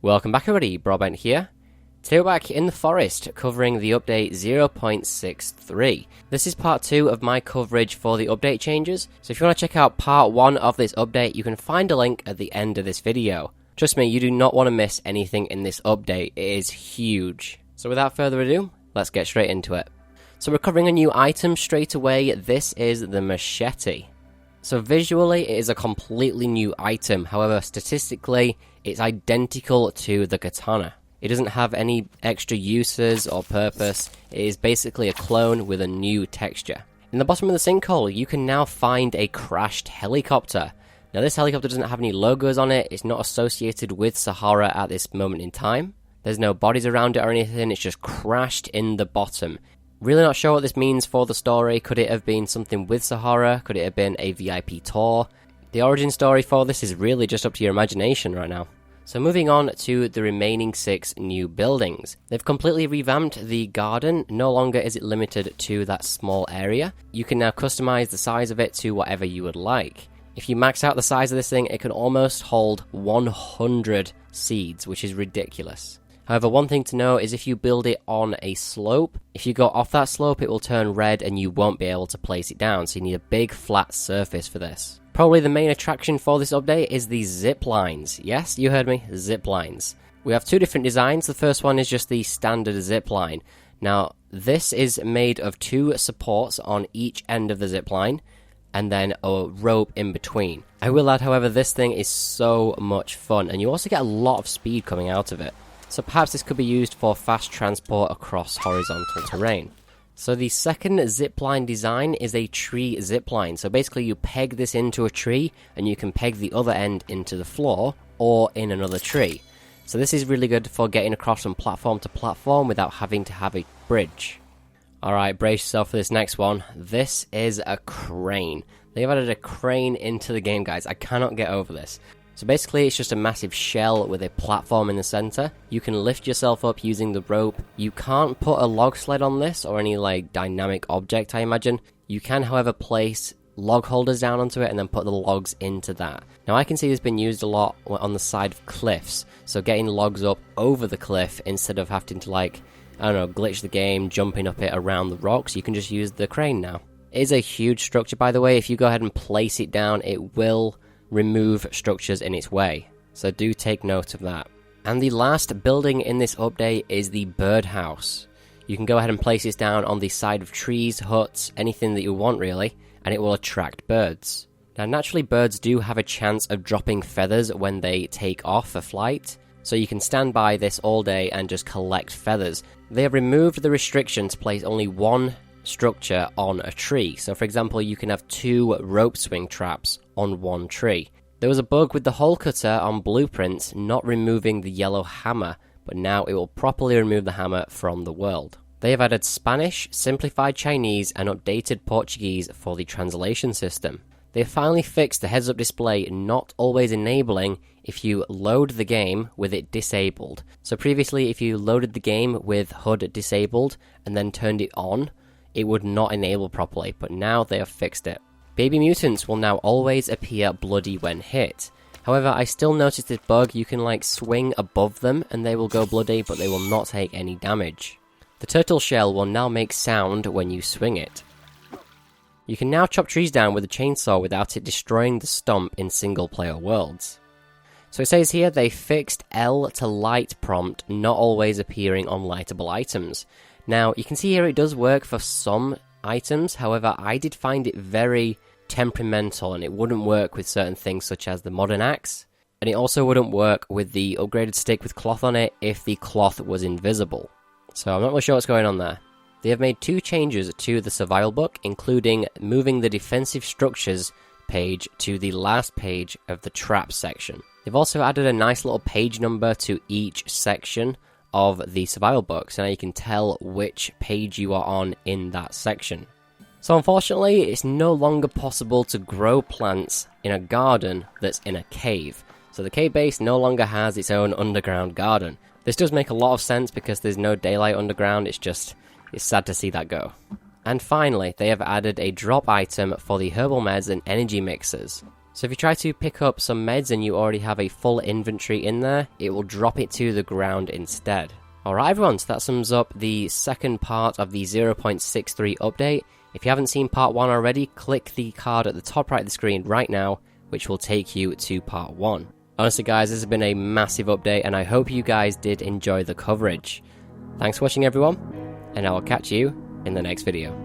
Welcome back everybody, Broadbent here. Today we're back in the forest covering the update 0.63. This is part 2 of my coverage for the update changes, so if you want to check out part 1 of this update, you can find a link at the end of this video. Trust me, you do not want to miss anything in this update, it is huge. So without further ado, let's get straight into it. So we're covering a new item straight away. This is the Machete. So visually it is a completely new item, however statistically it's identical to the katana. It doesn't have any extra uses or purpose, it is basically a clone with a new texture. In the bottom of the sinkhole you can now find a crashed helicopter. Now this helicopter doesn't have any logos on it, it's not associated with Sahara at this moment in time. There's no bodies around it or anything, it's just crashed in the bottom. Really not sure what this means for the story. Could it have been something with Sahara? Could it have been a VIP tour? The origin story for this is really just up to your imagination right now. So moving on to the remaining 6 new buildings. They've completely revamped the garden. No longer is it limited to that small area. You can now customize the size of it to whatever you would like. If you max out the size of this thing, it can almost hold 100 seeds, which is ridiculous. However, one thing to know is if you build it on a slope, if you go off that slope it will turn red and you won't be able to place it down, so you need a big flat surface for this. Probably the main attraction for this update is the ziplines. Yes, you heard me, ziplines. We have 2 different designs. The first one is just the standard zipline. Now, this is made of 2 supports on each end of the zipline, and then a rope in between. I will add, however, this thing is so much fun, and you also get a lot of speed coming out of it. So perhaps this could be used for fast transport across horizontal terrain. So the second zipline design is a tree zipline. So basically you peg this into a tree and you can peg the other end into the floor or in another tree. So this is really good for getting across from platform to platform without having to have a bridge. Alright, brace yourself for this next one. This is a crane. They've added a crane into the game, guys. I cannot get over this. So basically it's just a massive shell with a platform in the center. You can lift yourself up using the rope. You can't put a log sled on this or any like dynamic object, I imagine. You can, however, place log holders down onto it and then put the logs into that. Now I can see this been used a lot on the side of cliffs. So getting logs up over the cliff instead of having to like, I don't know, glitch the game, jumping up it around the rocks, you can just use the crane now. It is a huge structure, by the way. If you go ahead and place it down, it will remove structures in its way, so do take note of that. And the last building in this update is the birdhouse. You can go ahead and place this down on the side of trees, huts, anything that you want really, and it will attract birds. Now naturally birds do have a chance of dropping feathers when they take off for flight, so you can stand by this all day and just collect feathers. They have removed the restriction to place only 1 structure on a tree. So for example, you can have 2 rope swing traps on 1 tree. There was a bug with the hole cutter on blueprints not removing the yellow hammer, but now it will properly remove the hammer from the world. They have added Spanish, simplified Chinese, and updated Portuguese for the translation system. They have finally fixed the heads-up display not always enabling if you load the game with it disabled. So previously if you loaded the game with HUD disabled and then turned it on, it would not enable properly, but now they have fixed it. Baby mutants will now always appear bloody when hit. However, I still noticed this bug. You can like swing above them and they will go bloody, but they will not take any damage. The turtle shell will now make sound when you swing it. You can now chop trees down with a chainsaw without it destroying the stump in single player worlds. So it says here they fixed L to light prompt not always appearing on lightable items. Now, you can see here it does work for some items, however, I did find it very temperamental and it wouldn't work with certain things such as the modern axe, and it also wouldn't work with the upgraded stick with cloth on it if the cloth was invisible. So I'm not really sure what's going on there. They have made 2 changes to the survival book, including moving the defensive structures page to the last page of the trap section. They've also added a nice little page number to each section of the survival book, so now you can tell which page you are on in that section. So unfortunately, it's no longer possible to grow plants in a garden that's in a cave. So the cave base no longer has its own underground garden. This does make a lot of sense because there's no daylight underground, it's sad to see that go. And finally, they have added a drop item for the herbal meds and energy mixers. So if you try to pick up some meds and you already have a full inventory in there, it will drop it to the ground instead. Alright everyone, so that sums up the second part of the 0.63 update. If you haven't seen part 1 already, click the card at the top right of the screen right now, which will take you to part 1. Honestly guys, this has been a massive update and I hope you guys did enjoy the coverage. Thanks for watching everyone, and I will catch you in the next video.